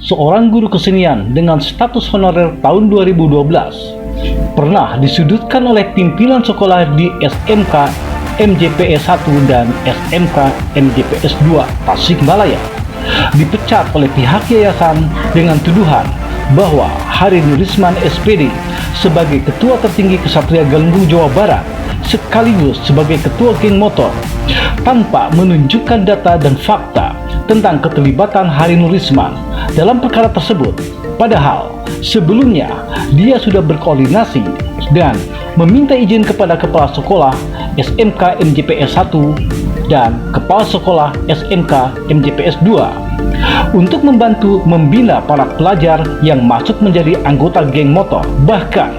seorang guru kesenian dengan status honorer tahun 2012, pernah disudutkan oleh pimpinan sekolah di SMK MJPS 1 dan SMK MJPS 2 Tasikmalaya. Dipecat oleh pihak yayasan dengan tuduhan bahwa Hari Nurisman SPD sebagai ketua tertinggi Kesatria Galunggung Jawa Barat sekaligus sebagai ketua geng motor tanpa menunjukkan data dan fakta tentang keterlibatan Hari Nurisman dalam perkara tersebut. Padahal sebelumnya dia sudah berkoordinasi dan meminta izin kepada Kepala Sekolah SMK MJPS 1 dan Kepala Sekolah SMK MJPS 2 untuk membantu membina para pelajar yang masuk menjadi anggota geng motor. Bahkan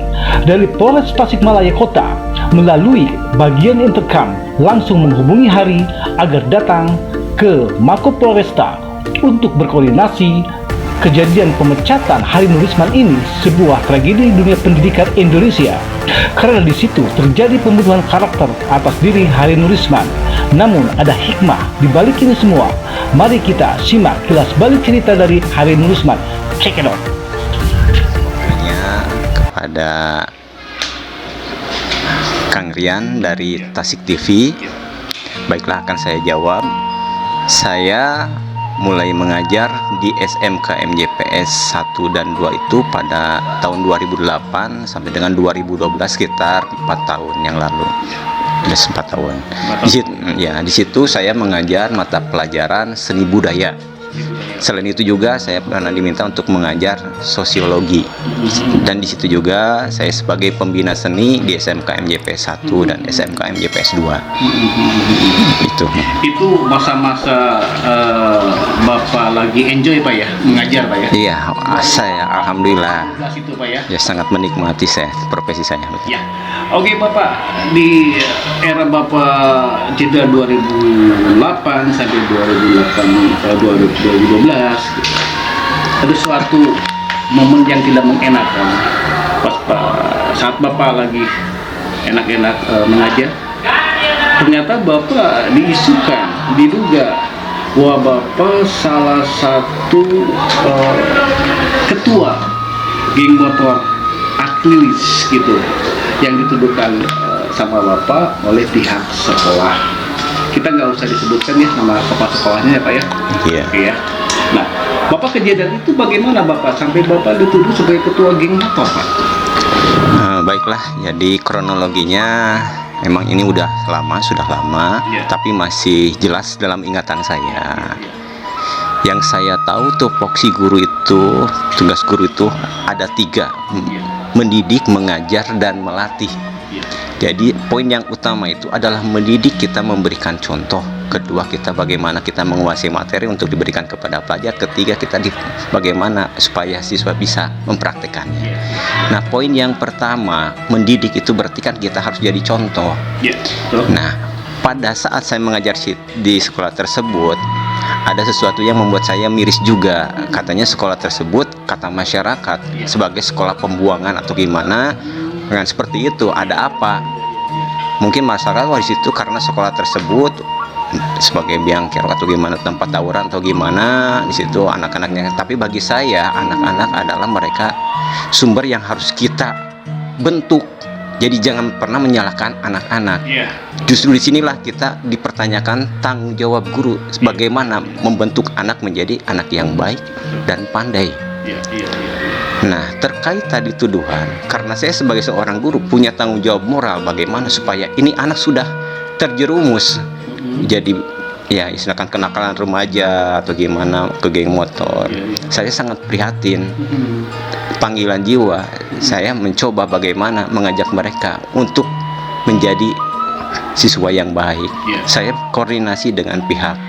dari Polres Tasikmalaya Kota melalui bagian intercam langsung menghubungi Hari agar datang ke Mako Polresta untuk berkoordinasi. Kejadian pemecatan Hari Nurisman ini sebuah tragedi dunia pendidikan Indonesia karena di situ terjadi pembunuhan karakter atas diri Hari Nurisman. Namun ada hikmah di balik ini semua. Mari kita simak kilas balik cerita dari Hari Nurisman. Check it out. Hanya kepada Kang Rian dari Tasik TV. Baiklah, akan saya jawab. Saya mulai mengajar di SMK MJPS 1 dan 2 itu pada tahun 2008 sampai dengan 2012, sekitar 4 tahun yang lalu. Sudah 4 tahun. Di situ saya mengajar mata pelajaran seni budaya. Selain itu juga saya pernah diminta untuk mengajar sosiologi. Dan di situ juga saya sebagai pembina seni di SMK MJPS 1 dan SMK MJPS 2. Itu masa-masa Bapak lagi enjoy Pak ya, mengajar Pak ya? Iya, saya alhamdulillah Itu Pak ya? ya sangat menikmati profesi saya. Ya. Oke Bapak, di era Bapak jeda 2008 sampai 2012 ada suatu momen yang tidak mengenakan saat Bapak lagi enak-enak mengajar. Ternyata Bapak diduga bahwa Bapak salah satu ketua geng motor aktivis gitu yang dituduhkan sama Bapak oleh pihak sekolah. Kita nggak usah disebutkan ya nama kepala sekolahnya ya Pak ya. Iya. Oke ya. Nah, Bapak kejadian itu bagaimana Bapak sampai Bapak dituduh sebagai ketua geng motor Pak? Baiklah, jadi kronologinya memang ini sudah lama, tapi masih jelas dalam ingatan saya. Yang saya tahu tupoksi guru itu, tugas guru itu ada 3, mendidik, mengajar, dan melatih. Jadi poin yang utama itu adalah mendidik, kita memberikan contoh. Kedua, kita bagaimana kita menguasai materi untuk diberikan kepada pelajar. Ketiga, kita bagaimana supaya siswa bisa mempraktekannya. Nah, poin yang pertama, mendidik itu berarti kan kita harus jadi contoh. Nah, pada saat saya mengajar di sekolah tersebut, ada sesuatu yang membuat saya miris juga. Katanya sekolah tersebut, kata masyarakat, sebagai sekolah pembuangan atau gimana. Dengan seperti itu, ada apa? Mungkin masyarakat di situ karena sekolah tersebut sebagai biang kerok atau gimana, tempat tawuran atau gimana di situ anak-anaknya. Tapi bagi saya, anak-anak adalah mereka sumber yang harus kita bentuk. Jadi jangan pernah menyalahkan anak-anak. Justru disinilah kita dipertanyakan tanggung jawab guru bagaimana membentuk anak menjadi anak yang baik dan pandai. Nah, terkait tadi tuduhan, karena saya sebagai seorang guru punya tanggung jawab moral bagaimana supaya ini anak sudah terjerumus jadi ya istilahkan kenakalan remaja atau gimana ke geng motor. Saya sangat prihatin. Panggilan jiwa, saya mencoba bagaimana mengajak mereka untuk menjadi siswa yang baik. Saya koordinasi dengan pihak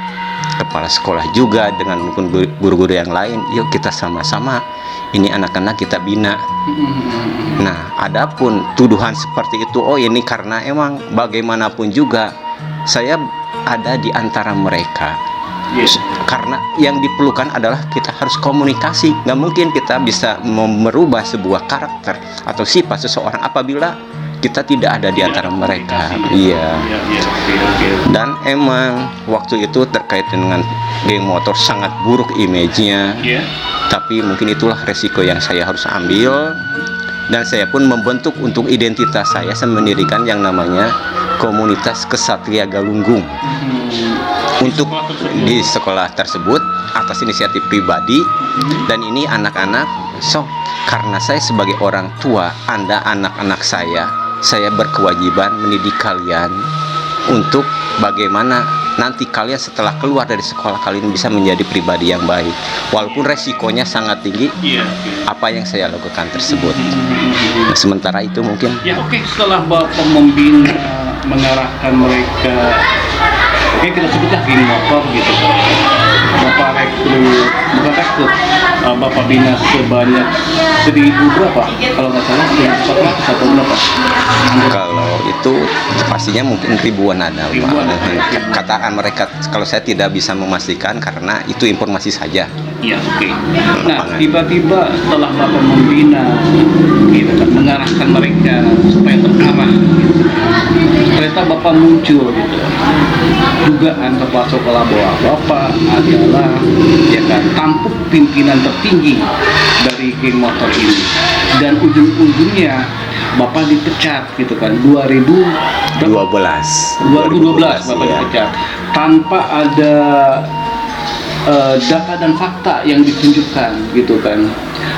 kepala sekolah juga dengan guru-guru yang lain. Yuk kita sama-sama ini anak-anak kita bina. Nah, adapun tuduhan seperti itu, oh ini karena emang bagaimanapun juga saya ada di antara mereka. Karena yang diperlukan adalah kita harus komunikasi. Nggak mungkin kita bisa merubah sebuah karakter atau sifat seseorang apabila kita tidak ada di antara mereka. Iya. Oke. Dan emang waktu itu terkait dengan geng motor sangat buruk image-nya. Iya. Tapi mungkin itulah resiko yang saya harus ambil. Dan saya pun membentuk untuk identitas saya mendirikan yang namanya Komunitas Kesatria Galunggung. Untuk di sekolah tersebut atas inisiatif pribadi. Dan ini anak-anak, karena saya sebagai orang tua, Anda anak-anak saya berkewajiban mendidik kalian untuk bagaimana nanti kalian setelah keluar dari sekolah kalian bisa menjadi pribadi yang baik, walaupun resikonya sangat tinggi. Apa yang saya lakukan tersebut. Nah, sementara itu mungkin Setelah Bapak membina, mengarahkan mereka, kita sebutlah geng motor gitu, Bapak Bapak bina sebanyak 1.000 berapa? Kalau nggak salah 1.400 atau berapa? kalau itu pastinya mungkin ribuan ada. Kata mereka, kalau saya tidak bisa memastikan karena itu informasi saja. Iya, oke. Nah, tiba-tiba setelah Bapak membina, gitu kan, mengarahkan mereka supaya terarah, gitu, ternyata Bapak muncul, gitu, dugaan kepala sekolah bahwa Bapak adalah, ya kan, tampuk pimpinan tertinggi dari geng motor ini, dan ujung-ujungnya Bapak dipecat, gitu kan, 2012 Bapak dipecat tanpa ada data dan fakta yang ditunjukkan, gitu kan.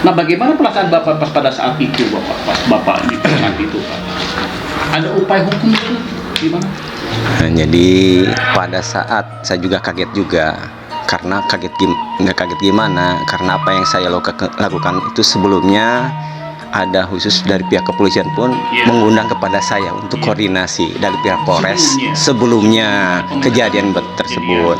Nah, bagaimana perasaan Bapak pada saat itu, Bapak dipecat itu, Pak? Ada upaya hukum itu gimana? Nah, jadi pada saat saya juga kaget juga, karena nggak kaget gimana, karena apa yang saya lakukan itu sebelumnya ada khusus dari pihak kepolisian pun mengundang kepada saya untuk koordinasi dari pihak Polres sebelumnya kejadian tersebut.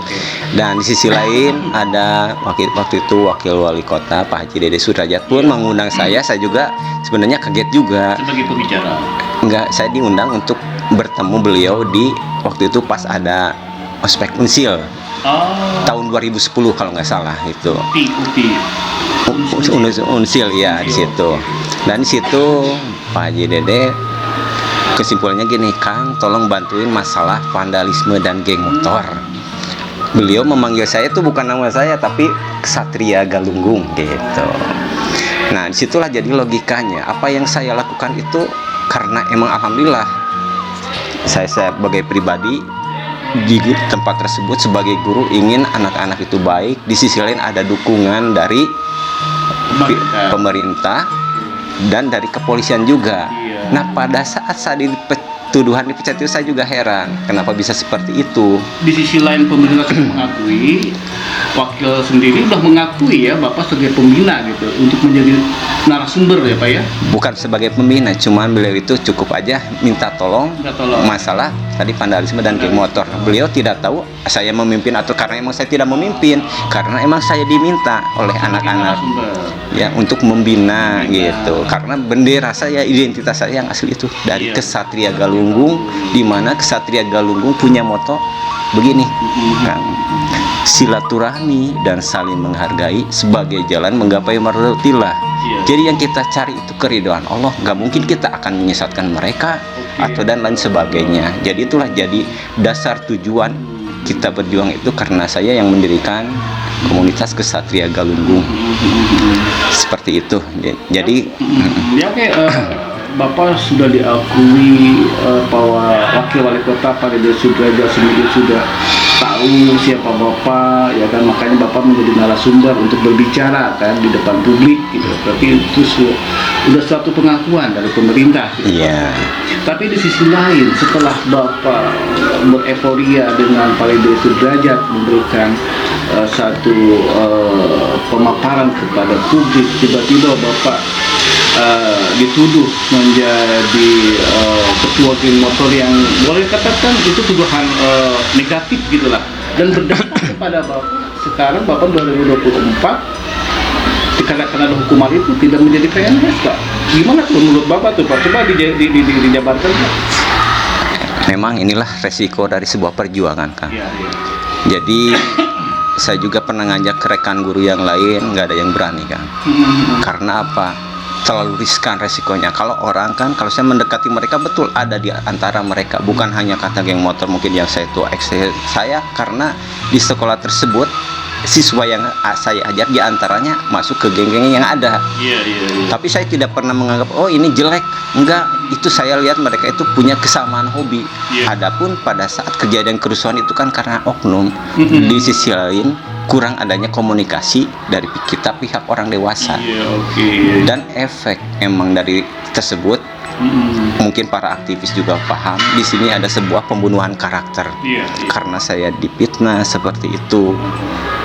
Dan di sisi lain ada waktu itu wakil wali kota Pak Haji Dede Sudrajat pun mengundang saya juga sebenarnya kaget juga. Sebagai pembicara? Enggak, saya diundang untuk bertemu beliau di waktu itu pas ada ospek Unsil. Tahun 2010 kalau nggak salah itu. Unsil ya di situ. Dan di situ Pak Haji Dede kesimpulannya gini, Kang, tolong bantuin masalah vandalisme dan geng motor. Beliau memanggil saya itu bukan nama saya tapi Kesatria Galunggung gitu. Nah, disitulah jadi logikanya. Apa yang saya lakukan itu karena emang alhamdulillah saya sebagai pribadi di tempat tersebut sebagai guru ingin anak-anak itu baik. Di sisi lain ada dukungan dari pemerintah dan dari kepolisian juga. Nah, pada saat saya tuduhan dipecat itu saya juga heran kenapa bisa seperti itu. Di sisi lain pemerintah sudah mengakui, wakil sendiri udah mengakui ya Bapak sebagai pembina gitu untuk menjadi narasumber ya Pak ya. Bukan sebagai pembina, cuman beliau itu cukup aja minta tolong masalah tadi vandalisme dan geng motor. Beliau tidak tahu saya memimpin atau karena emang saya tidak memimpin, karena emang saya diminta oleh anak-anak ya untuk membina gitu. Karena bendera saya, identitas saya yang asli itu dari Kesatria Galunggung, di mana Kesatria Galunggung punya moto begini, kan, silaturahmi dan saling menghargai sebagai jalan menggapai martabatillah. Jadi yang kita cari itu keridhaan Allah, nggak mungkin kita akan menyesatkan mereka atau dan lain sebagainya. Jadi itulah jadi dasar tujuan kita berjuang itu, karena saya yang mendirikan Komunitas Kesatria Galunggung. Seperti itu. Jadi ya oke. Bapak sudah diakui bahwa wakil wali kota Pak Dede Sudrajat sendiri sudah tahu siapa Bapak, ya kan, makanya Bapak menjadi narasumber untuk berbicara kan di depan publik gitu. Berarti itu sudah suatu pengakuan dari pemerintah gitu. Tapi di sisi lain, setelah Bapak bereforia dengan Pak Dede Sudrajat memberikan satu pemaparan kepada publik, tiba-tiba Bapak dituduh menjadi ketua geng motor yang boleh katakan itu tuduhan negatif gitulah, dan berdasarkan pada Bapak sekarang Bapak 2024 dikarenakan ada hukuman itu tidak menjadi PNS Pak. Gimana tuh menurut Bapak tuh Pak? Coba dijabarkan Pak. Memang inilah resiko dari sebuah perjuangan kan. Jadi saya juga pernah ngajak rekan guru yang lain, nggak ada yang berani kan. Karena apa? terlalu riskan resikonya. Kalau orang kan, kalau saya mendekati mereka, betul ada di antara mereka, bukan hanya kata geng motor mungkin yang saya itu saya, karena di sekolah tersebut siswa yang saya ajar di antaranya masuk ke geng-geng yang ada. Tapi saya tidak pernah menganggap oh ini jelek, enggak, itu saya lihat mereka itu punya kesamaan hobi. Adapun pada saat kejadian kerusuhan itu kan karena oknum, di sisi lain kurang adanya komunikasi dari kita pihak orang dewasa. Dan efek emang dari tersebut, mungkin para aktivis juga paham di sini ada sebuah pembunuhan karakter. Karena saya difitnah seperti itu,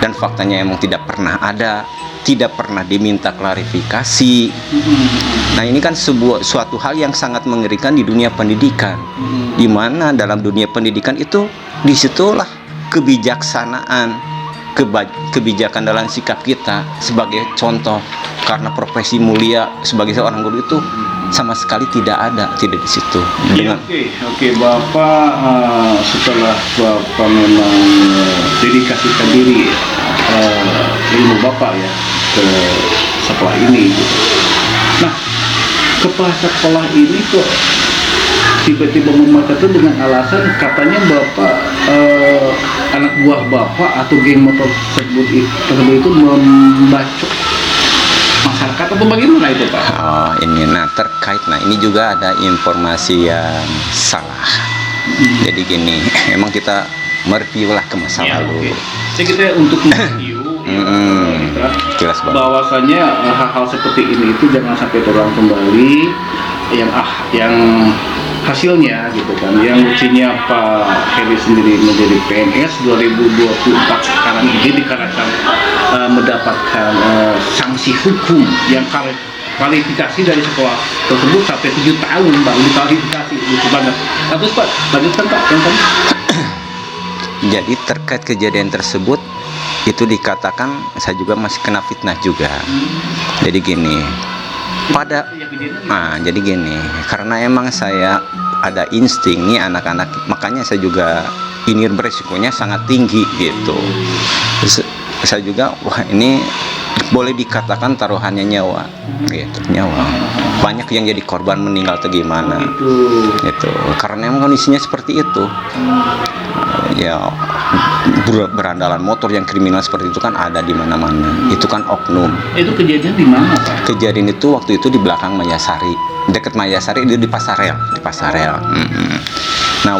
dan faktanya emang tidak pernah ada, tidak pernah diminta klarifikasi. Nah ini kan suatu hal yang sangat mengerikan di dunia pendidikan, di mana dalam dunia pendidikan itu disitulah kebijaksanaan, kebijakan dalam sikap kita sebagai contoh, karena profesi mulia sebagai seorang guru itu sama sekali tidak ada, tidak di situ. Oke, Bapak setelah Bapak memang dedikasikan diri ilmu Bapak ya ke sekolah ini gitu. Nah, kepala sekolah ini kok tiba-tiba memaksa dengan alasan katanya Bapak anak buah Bapak atau geng motor tersebut itu membacok masyarakat atau bagaimana itu Pak? Oh ini, nah terkait, nah ini juga ada informasi yang salah. Jadi gini, emang kita mereview lah ke masa lalu. Jadi kita untuk mereview bahwasanya hal-hal seperti ini itu jangan sampai terulang kembali, yang hasilnya gitu kan, yang lucunya Pak Heri sendiri menjadi PNS 2024 sekarang ini dikarenakan mendapatkan sanksi hukum yang kualifikasi dari sekolah tersebut sampai 7 tahun Pak, dikualifikasi, lucu banget. Terus Pak, lanjutkan Pak yang tadi. Jadi terkait kejadian tersebut itu dikatakan saya juga masih kena fitnah juga. Jadi gini, jadi gini, karena emang saya ada insting nih anak-anak, makanya saya juga ini beresikonya sangat tinggi gitu. Saya juga wah ini boleh dikatakan taruhannya nyawa gitu, nyawa. Banyak yang jadi korban meninggal atau gimana gitu, karena emang kondisinya seperti itu. Ya berandalan motor yang kriminal seperti itu kan ada di mana-mana. Itu kan oknum. Itu kejadian di mana Pak? Kejadian itu waktu itu di belakang Mayasari, dekat Mayasari, di Pasarel, Nah,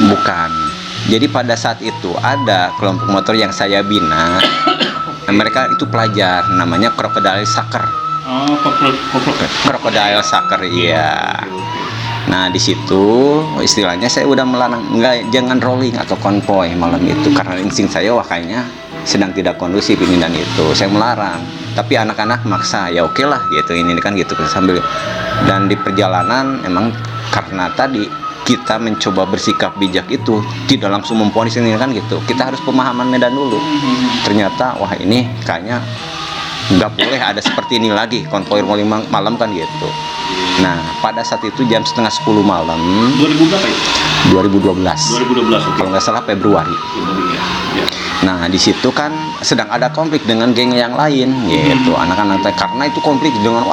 bukan. Jadi pada saat itu ada kelompok motor yang saya bina. Mereka itu pelajar, namanya Crocodile Soccer. Crocodile Soccer, iya. Nah di situ istilahnya saya udah melarang, jangan rolling atau konvoy malam itu, karena insting saya wah kayaknya sedang tidak kondusif ini dan itu, saya melarang. Tapi anak-anak maksa, ya oke lah gitu, ini kan gitu sambil. Dan di perjalanan emang karena tadi kita mencoba bersikap bijak itu tidak langsung memponis ini kan gitu, kita harus pemahaman medan dulu. Ternyata wah ini kayaknya nggak boleh ada seperti ini lagi, konvoy malam kan gitu. Nah pada saat itu jam setengah 10 malam 2000 berapa itu? 2012 okay. Kalau nggak salah Februari. Nah di situ kan sedang ada konflik dengan geng yang lain gitu, anak-anak, karena itu konflik dengan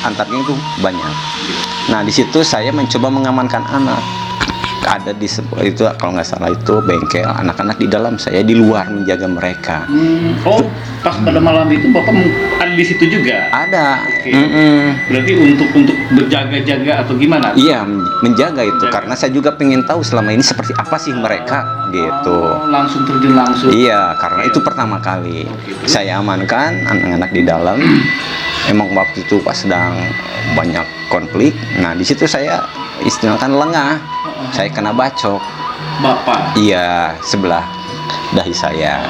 antar geng itu banyak. Nah di situ saya mencoba mengamankan anak. Ada di itu kalau nggak salah itu bengkel, anak-anak di dalam, saya di luar menjaga mereka. Oh pas pada malam itu Bapak ada di situ juga? Ada. Berarti untuk berjaga-jaga atau gimana? Iya menjaga itu, karena saya juga pengen tahu selama ini seperti apa sih mereka gitu. Langsung terjun langsung. Iya, karena itu pertama kali saya amankan anak-anak di dalam. Emang waktu itu pas sedang banyak konflik. Nah di situ saya istilahkan lengah, saya kena bacok. Bapak? Iya, sebelah dahi saya.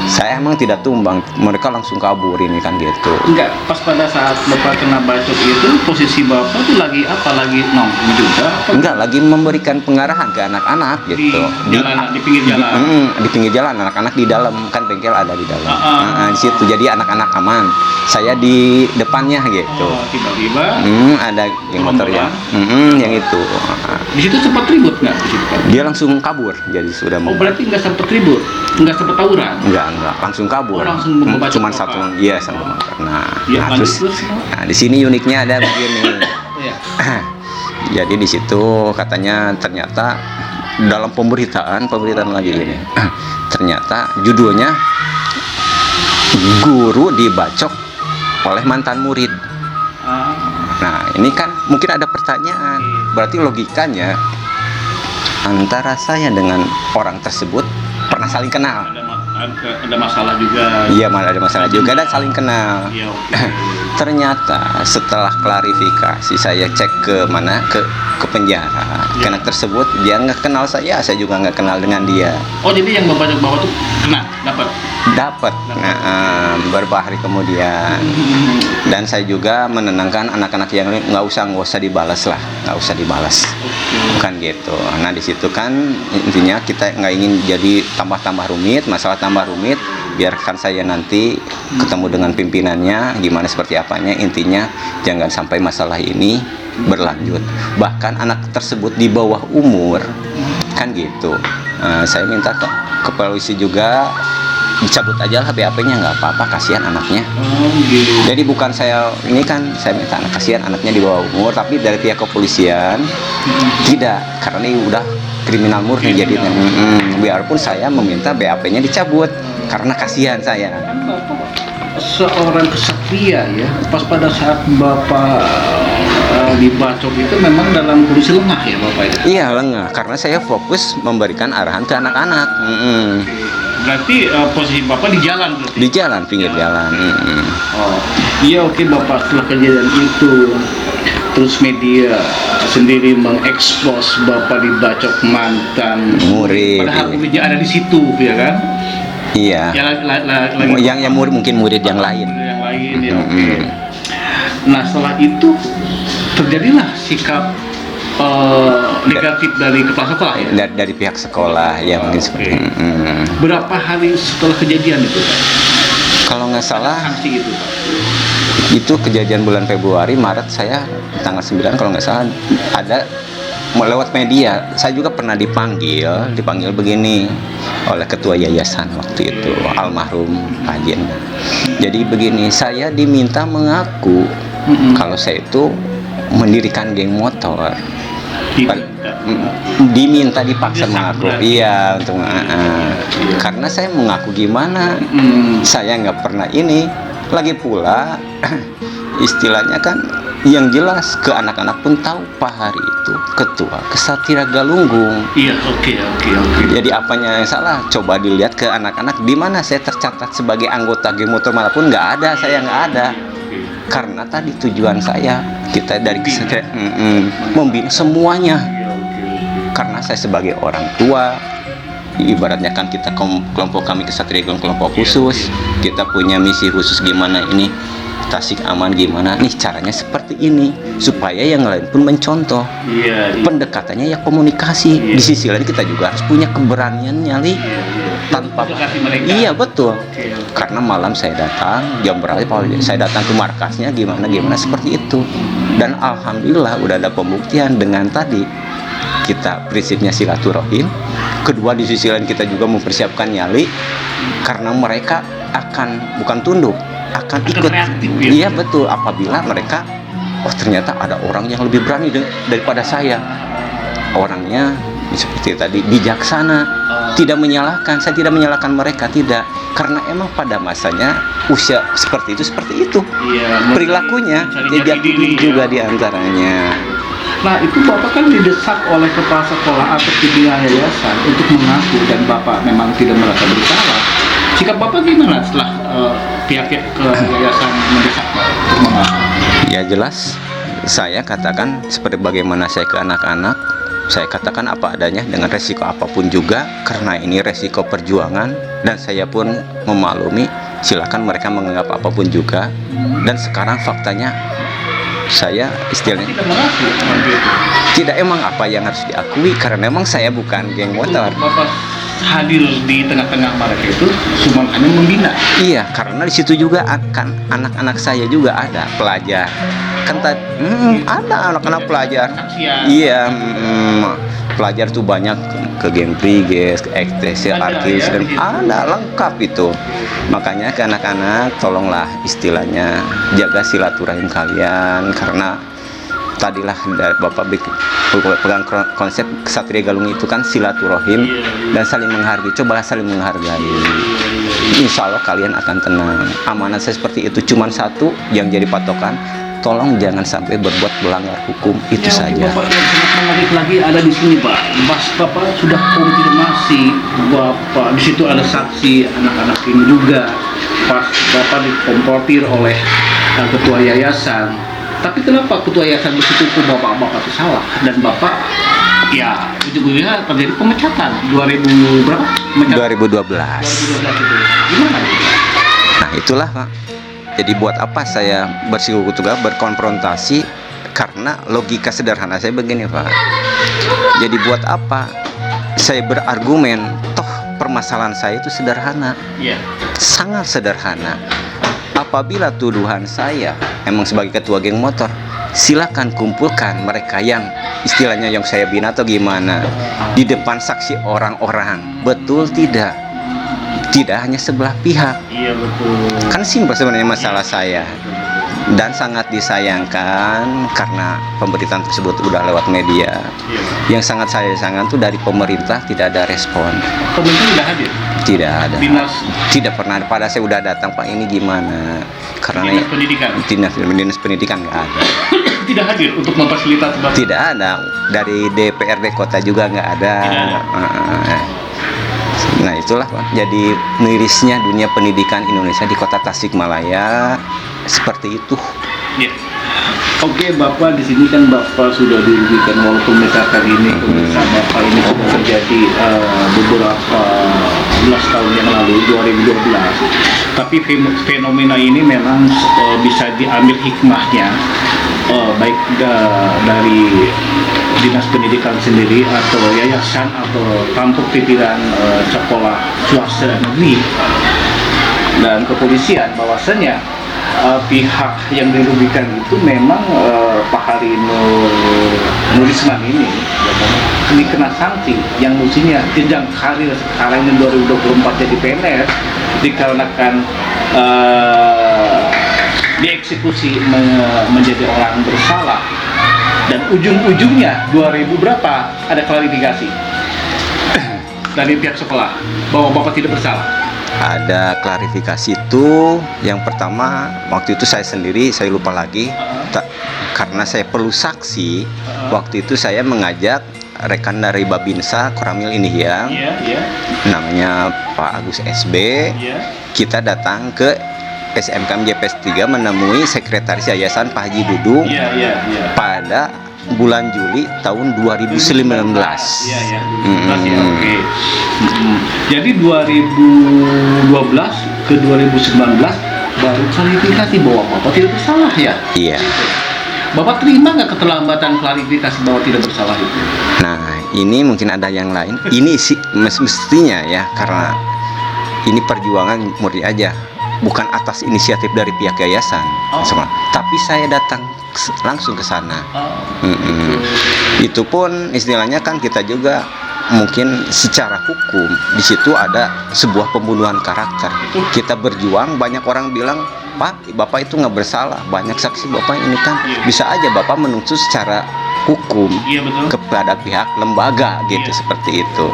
Saya emang tidak tumbang, mereka langsung kabur ini kan gitu. Enggak, pas pada saat Bapak kena bacok itu posisi Bapak tuh lagi apa? Lagi nongkrong juga? Enggak, lagi memberikan pengarahan ke anak-anak gitu. Di pinggir jalan? Di pinggir jalan, anak-anak di dalam, kan bengkel ada di dalam. Di situ, jadi anak-anak aman. Saya di depannya gitu. Tiba-tiba ada yang motor yang itu. Di situ sempat ribut nggak? Dia langsung kabur, jadi sudah mau. Oh berarti nggak sempat ribut? Nggak sempat tawuran? Enggak. enggak, langsung kabur. Oh, langsung membacok Cuman Bapak. satu, iya sama Bapak. Ya, Nah, terus, nah di sini uniknya ada begini. Iya. Jadi di situ katanya ternyata dalam pemberitaan lagi ini, ternyata judulnya guru dibacok oleh mantan murid. Nah ini kan mungkin ada pertanyaan, berarti logikanya antara saya dengan orang tersebut pernah saling kenal. Ada masalah juga. Iya, malah ada masalah juga dan saling kenal. Iya, oke. Ternyata setelah klarifikasi saya cek ke mana ke penjara, Ya. anak tersebut dia nggak kenal saya juga nggak kenal dengan dia. Oh, jadi yang membacok Bapak tuh kena, dapat. Dapat. Nah, beberapa hari kemudian. Dan saya juga menenangkan anak-anak yang lain, nggak usah dibalas lah, nggak usah dibalas. Bukan gitu. Nah di situ kan intinya kita nggak ingin jadi tambah rumit, masalah tambah rumit. Biarkan saya nanti ketemu dengan pimpinannya, gimana seperti apanya. Intinya jangan sampai masalah ini berlanjut. Bahkan anak tersebut di bawah umur, kan gitu. Saya minta ke polisi juga dicabut aja lah BAP-nya, nggak apa-apa, kasihan anaknya. Oh, gitu. Jadi bukan saya ini kan saya minta kasihan anaknya di bawah umur, tapi dari pihak kepolisian tidak, karena ini udah kriminal murni. Jadi biarpun saya meminta BAP-nya dicabut karena kasihan saya. Kan Bapak seorang kesatria ya, pas pada saat Bapak dibacok itu memang dalam kondisi lengah ya Bapak ya? Iya, lengah karena saya fokus memberikan arahan ke anak-anak. Berarti posisi Bapak di jalan berarti? Di jalan, pinggir jalan. Oh, iya, oke Bapak, setelah kejadian itu terus media sendiri mengekspos Bapak dibacok mantan Murid. padahal muridnya ada di situ ya kan? Iya. Ya, Yang murid mungkin murid yang lain. yang lain ya, oke. Nah setelah itu terjadilah sikap negatif dari kepala sekolah ya? Dari pihak sekolah ya, mungkin seperti. Berapa hari setelah kejadian itu? Kalau nggak salah Sanksi itu Pak? itu kejadian bulan Februari, Maret saya tanggal 9 kalau nggak salah ada lewat media. Saya juga pernah dipanggil begini oleh ketua yayasan waktu itu, almarhum Pak Jin. Jadi begini, saya diminta mengaku kalau saya itu mendirikan geng motor. Diminta dipaksa mengaku, iya, untuk karena saya mengaku gimana, saya nggak pernah ini. Lagi pula istilahnya kan yang jelas ke anak-anak pun tahu Pak Hari itu ketua Kesatria Galunggung. Iya, oke. Jadi apanya yang salah? Coba dilihat ke anak-anak di mana saya tercatat sebagai anggota geng motor manapun, nggak ada, saya nggak ada. Karena tadi tujuan saya kita dari Kesatria membina semuanya. Karena saya sebagai orang tua, ibaratnya kan kita kelompok kami Kesatria kelompok khusus, kita punya misi khusus gimana ini Tasik aman gimana nih caranya seperti ini supaya yang lain pun mencontoh. Pendekatannya ya komunikasi. Di sisi lain kita juga harus punya keberanian nyali tanpa iya betul. Karena malam saya datang jam berapa saya datang ke markasnya gimana seperti itu, dan alhamdulillah udah ada pembuktian dengan tadi kita prinsipnya silaturahim. Kedua di sisi lain kita juga mempersiapkan nyali karena mereka akan bukan tunduk, akan ikut reaktif, ya? Iya betul, apabila mereka ternyata ada orang yang lebih berani daripada saya, orangnya seperti tadi bijaksana, tidak menyalahkan. Saya tidak menyalahkan mereka, tidak, karena emang pada masanya usia seperti itu perilakunya jadi juga diantaranya. Nah itu Bapak kan didesak oleh kepala sekolah atau pimpinan yayasan untuk mengaku, dan Bapak memang tidak merasa bersalah. Sikap Bapak gimana setelah pihak-pihak ke yayasan mendesak Bapak untuk mengaku? Ya jelas, saya katakan seperti bagaimana saya ke anak-anak, saya katakan apa adanya dengan resiko apapun juga, karena ini resiko perjuangan dan saya pun memaklumi. Silakan mereka menganggap apapun juga, dan sekarang faktanya saya istilahnya tidak mengaku tidak, emang apa yang harus diakui karena memang saya bukan geng motor. Bapak hadir di tengah-tengah mereka itu cuma hanya membina. Iya, karena di situ juga akan anak-anak saya juga ada pelajar kan ada anak-anak pelajar. Iya, pelajar tuh banyak ke Gempriges, ke EKTC, Arkis, dan ada lengkap itu. Makanya ke anak-anak tolonglah istilahnya jaga silaturahim kalian, karena tadilah dari Bapak pegang konsep Ksatria Galung itu kan silaturahim dan saling menghargai. Cobalah saling menghargai. Insya Allah kalian akan tenang. Amanat saya seperti itu, cuman satu yang jadi patokan, tolong jangan sampai berbuat melanggar hukum, itu saja. Bapak yang sangat menarik lagi ada di sini, Pak. Bapak sudah konfirmasi, Bapak di situ ada saksi anak-anak ini juga. Pas Bapak dikonfrontir oleh ketua yayasan. Tapi kenapa ketua yayasan bersikukuh Bapak itu salah, dan Bapak ya ujung-ujungnya terjadi pemecatan 2000 berapa? 2012. 2012 itu. Gimana? Nah itulah Pak. Jadi buat apa saya bersikukuh juga berkonfrontasi, karena logika sederhana saya begini Pak. Jadi buat apa saya berargumen, toh permasalahan saya itu sederhana. Iya. Sangat sederhana. Apabila tuduhan saya emang sebagai ketua geng motor, silakan kumpulkan mereka yang istilahnya yang saya bina atau gimana di depan saksi orang-orang. Betul tidak? Tidak hanya sebelah pihak. Iya betul. Kan simpel sebenarnya masalah saya. Dan sangat disayangkan karena pemberitaan tersebut udah lewat media. Iya. Yang sangat saya sayangkan tuh dari pemerintah tidak ada respon. Pemerintah tidak hadir. Tidak ada. Dinas. Tidak pernah. Pada saya udah datang Pak, ini gimana? Karena Dinas Pendidikan. Dinas pendidikan nggak ada. Tidak hadir untuk memfasilitasi Bapak. Tidak ada. Dari DPRD kota juga nggak ada. Tidak ada. Nah itulah Pak. Jadi mirisnya dunia pendidikan Indonesia di kota Tasikmalaya seperti itu. Ya. Oke, Bapak di sini kan Bapak sudah dirugikan, walaupun misalkan ini pemirsa Bapak ini sudah terjadi beberapa belas tahun yang lalu, 2012. Tapi fenomena ini memang bisa diambil hikmahnya, baik dari Dinas Pendidikan sendiri atau yayasan atau tampuk pimpinan sekolah swasta negeri dan kepolisian, bahwasanya pihak yang dirugikan itu memang Pak Hari Nurisman ini dikena sanksi yang mestinya jenjang karir sekarang ini 2024 jadi PNS dikarenakan dieksekusi menjadi orang bersalah, dan ujung-ujungnya 2000 berapa ada klarifikasi dari pihak sekolah bahwa Bapak tidak bersalah. Ada klarifikasi itu. Yang pertama, waktu itu saya sendiri, saya lupa lagi, karena saya perlu saksi. Waktu itu saya mengajak rekan dari Babinsa Koramil ini yang namanya Pak Agus SB. Kita datang ke SMK MJPS 3 menemui sekretaris yayasan Pak Haji Dudung pada bulan Juli tahun 2019. Oke. Jadi 2012 ke 2019 baru klarifikasi bahwa Bapak tidak bersalah ya? Iya. Bapak terima nggak keterlambatan klarifikasi bahwa tidak bersalah itu? Nah, ini mungkin ada yang lain. Ini sih mestinya ya, karena ini perjuangan murni aja, bukan atas inisiatif dari pihak yayasan, tapi saya datang langsung ke sana. Itu pun istilahnya kan kita juga mungkin secara hukum di situ ada sebuah pembunuhan karakter. Kita berjuang, banyak orang bilang, Pak, Bapak itu nggak bersalah, banyak saksi Bapak ini kan. Bisa aja Bapak menuntut secara hukum kepada pihak lembaga gitu, seperti itu.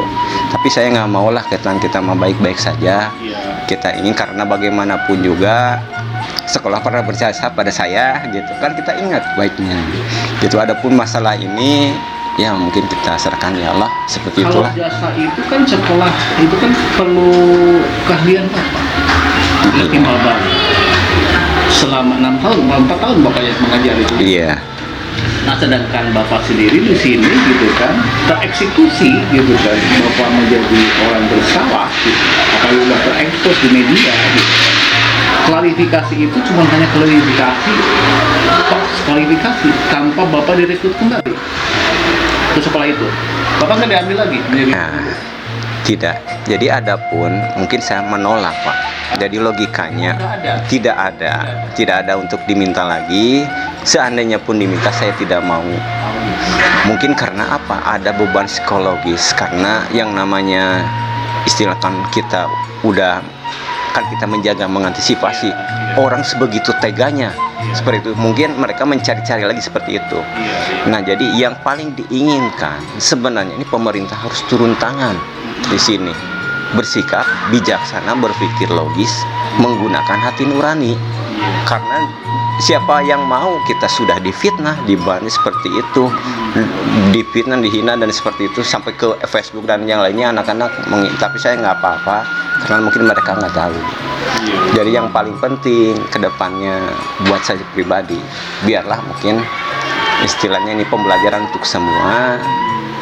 Tapi saya nggak mau lah, kita mau baik-baik saja. Kita ingin, karena bagaimanapun juga sekolah pernah berjasa pada saya gitu kan, kita ingat baiknya gitu. Adapun masalah ini ya mungkin kita serahkan ya Allah, seperti itulah. Kalau jasa itu kan sekolah itu kan perlu keahlian Bapak. Tim Bapak selama 6 tahun, 4 tahun Bapak yang mengajar itu. Iya. Nah, sedangkan Bapak sendiri di sini gitu kan tereksekusi gitu kan, Bapak menjadi orang bersalah gitu. Apalagi sudah terekspos di media gitu. Klarifikasi itu cuma hanya klarifikasi tanpa Bapak direkrut kembali ke sekolah itu. Bapak nggak diambil lagi menjadi Tidak. Jadi adapun mungkin saya menolak, Pak. Jadi logikanya tidak ada untuk diminta lagi. Seandainya pun diminta saya tidak mau. Mungkin karena apa? Ada beban psikologis karena yang namanya istilahkan kita udah kan kita menjaga mengantisipasi orang sebegitu teganya seperti itu, mungkin mereka mencari-cari lagi seperti itu. Nah, jadi yang paling diinginkan sebenarnya ini pemerintah harus turun tangan di sini, bersikap bijaksana, berpikir logis, menggunakan hati nurani. Karena siapa yang mau kita sudah difitnah, dibani seperti itu, difitnah, dihina dan seperti itu sampai ke Facebook dan yang lainnya anak-anak tapi saya nggak apa-apa karena mungkin mereka nggak tahu. Jadi yang paling penting kedepannya buat saya pribadi, biarlah mungkin istilahnya ini pembelajaran untuk semua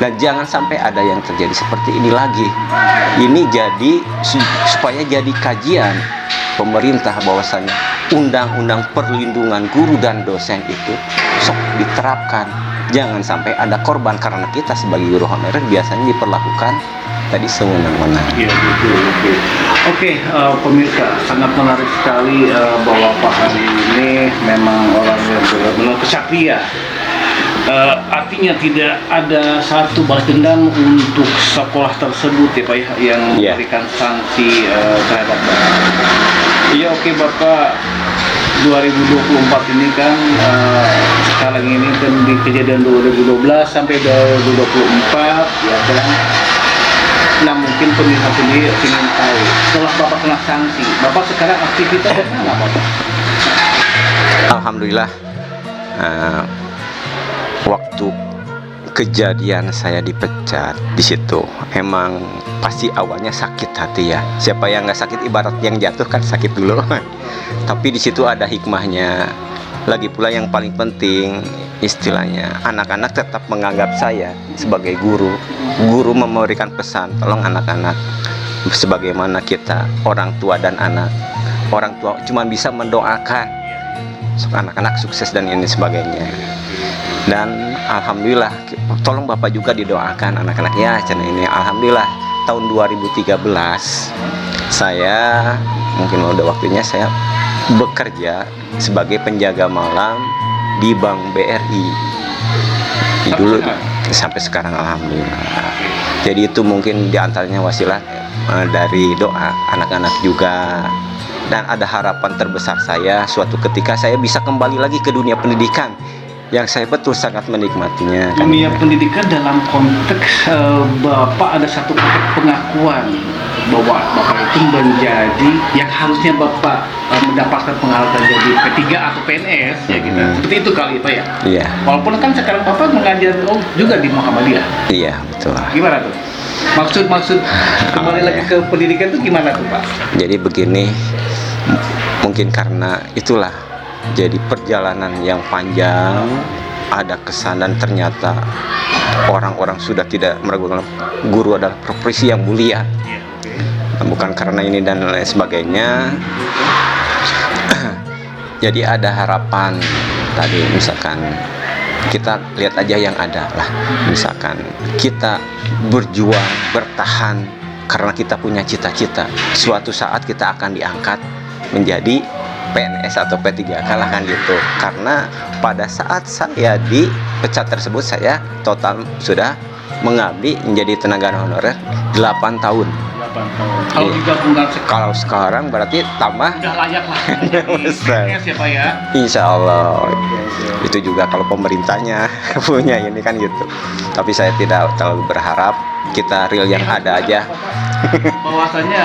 dan jangan sampai ada yang terjadi seperti ini lagi. Ini jadi supaya jadi kajian pemerintah bahwasanya undang-undang perlindungan guru dan dosen itu sok diterapkan. Jangan sampai ada korban karena kita sebagai guru honorer biasanya diperlakukan tadi sewenang-wenang. Iya, betul. Oke, pemirsa, sangat menarik sekali bahwa Pak Hari ini memang orang yang benar-benar kesatria. Artinya tidak ada satu balas dendam untuk sekolah tersebut ya Pak ya, yang memberikan sanksi terhadap Bapak. Iya, oke Bapak, 2024 ini kan sekarang ini kan di kejadian 2012 sampai 2024 ya kan. Nah, mungkin pemirsa sendiri ingin tahu setelah Bapak kena sanksi, Bapak sekarang aktivitas bagaimana Bapak? Alhamdulillah, waktu kejadian saya dipecat di situ emang pasti awalnya sakit hati ya. Siapa yang nggak sakit, ibarat yang jatuh kan sakit dulu. Tapi di situ ada hikmahnya. Lagi pula yang paling penting istilahnya anak-anak tetap menganggap saya sebagai guru. Guru memberikan pesan, tolong anak-anak sebagaimana kita orang tua dan anak. Orang tua cuma bisa mendoakan anak-anak sukses dan ini sebagainya. Dan alhamdulillah, tolong Bapak juga didoakan anak-anak ya channel ini. Alhamdulillah tahun 2013 saya mungkin udah waktunya saya bekerja sebagai penjaga malam di Bank BRI. Dulu sampai sekarang alhamdulillah. Jadi itu mungkin diantaranya wasilah dari doa anak-anak juga. Dan ada harapan terbesar saya suatu ketika saya bisa kembali lagi ke dunia pendidikan yang saya betul sangat menikmatinya. Dunia pendidikan dalam konteks Bapak ada satu konteks pengakuan bahwa Bapak itu menjadi yang harusnya Bapak mendapatkan penghargaan jadi P3 atau PNS ya gitu. Seperti itu kali Pak ya? Iya. Walaupun kan sekarang Bapak mengajar juga di Muhammadiyah. Iya, betul. Gimana tuh? Maksud kembali lagi ke pendidikan itu gimana tuh Pak? Jadi begini, mungkin karena itulah jadi perjalanan yang panjang, ada kesan dan ternyata orang-orang sudah tidak meragukan guru adalah profesi yang mulia. Bukan karena ini dan lain sebagainya. Jadi ada harapan tadi misalkan kita lihat aja yang ada lah. Misalkan kita berjuang, bertahan karena kita punya cita-cita. Suatu saat kita akan diangkat menjadi PNS atau P3 kan gitu. Karena pada saat saya dipecat tersebut saya total sudah mengabdi menjadi tenaga honorer 8 tahun. Kalau digabungkan kalau sekarang berarti tambah udah layak lah PNS ya Pak ya. Insya Allah. Itu juga kalau pemerintahnya punya ini kan gitu. Tapi saya tidak terlalu berharap, kita real yang ada aja. Bahwasanya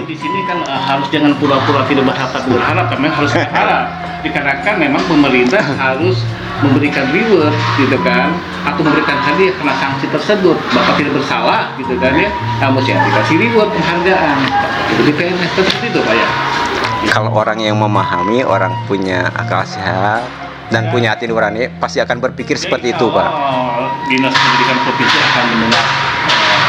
di sini kan harus jangan pura-pura tidak berharap, memang harus berharap. Dikarenakan memang pemerintah harus memberikan reward gitu kan, atau memberikan hadiah karena sanksi tersebut. Bapak tidak bersalah gitu kan ya, namun yang dikasih reward penghargaan. Itu di PNS seperti itu Pak ya. Kalau orang yang memahami, orang punya akal sehat dan punya hati nurani pasti akan berpikir seperti itu Pak. Dinas Pendidikan Provinsi akan mendengar.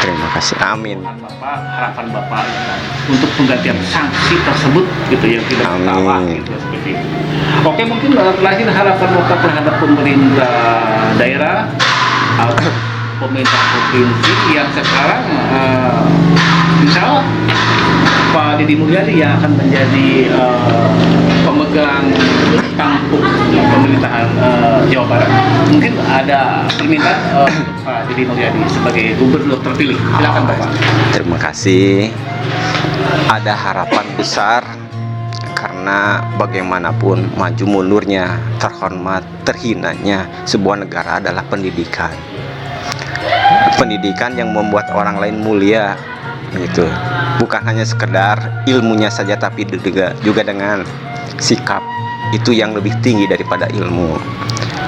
Terima kasih, amin. Harapan Bapak ya kan, untuk penggantian sanksi tersebut gitu yang tidak salah gitu seperti itu. Oke, mungkin terakhir harapan Bapak terhadap pemerintah daerah pemerintah provinsi yang sekarang insya Allah Pak Deddy Mulyadi yang akan menjadi pemegang tampuk pemerintahan Jawa Barat. Mungkin ada permintaan untuk Pak Deddy Mulyadi sebagai gubernur terpilih. Silakan Bapak. Terima kasih. Ada harapan besar karena bagaimanapun maju mundurnya, terhormat, terhinanya sebuah negara adalah pendidikan. Pendidikan yang membuat orang lain mulia, gitu. Bukan hanya sekedar ilmunya saja, tapi juga dengan sikap itu yang lebih tinggi daripada ilmu.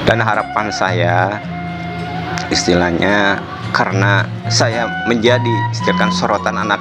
Dan harapan saya, istilahnya, karena saya menjadi istilahkan sorotan anak